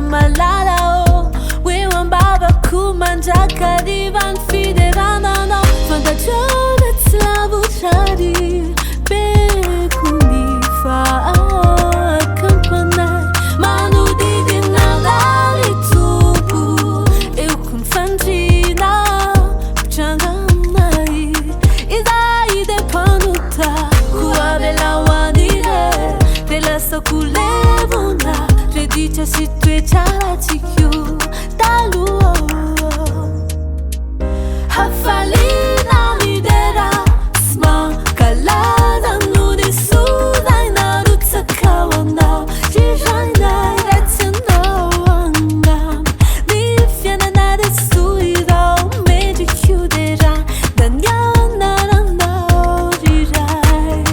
malalao weambavaku mandrakariva ny fiderananao fantatrana tsy lavotrary beko ny fahakampanay manodidinalary tompo eoko ny fandrina pitranganay izay de panota koavelawanire de lasako levona reditra sy toetraratsikio taloha hafaliana midera sy mankalaza nony sozay narotsakao anao zirainay ratsy anao angam ny fiananary soa izao mendrikio dera da nianaranao riray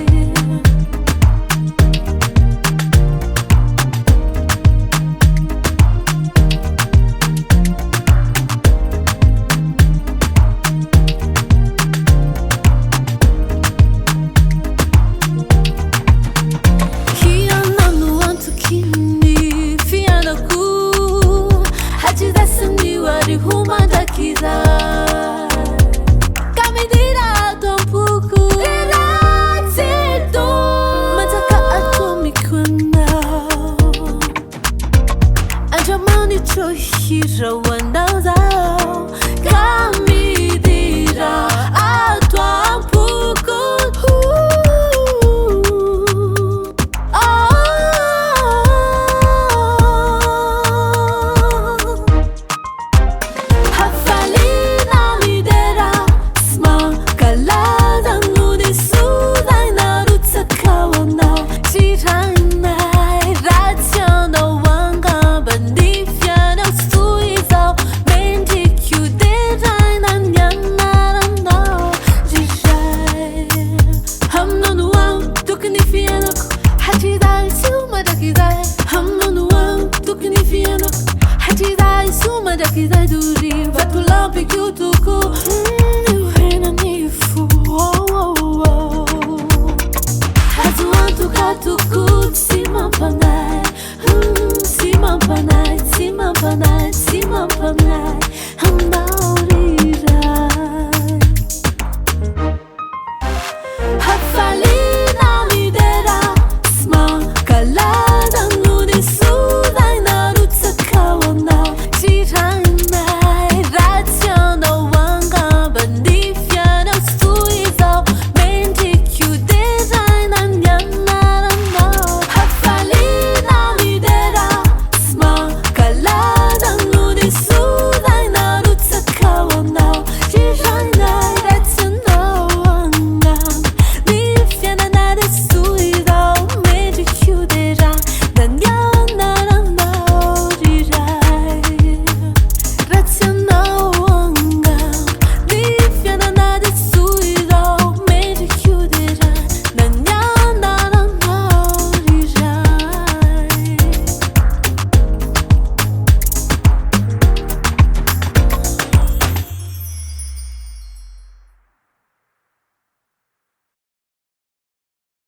Kamidira Tompo Relaxedo Mataka atomico now Anjamani cho Hira wandazao Kamidira Tompo Mandrakariva duri, vai pular pique o tuco.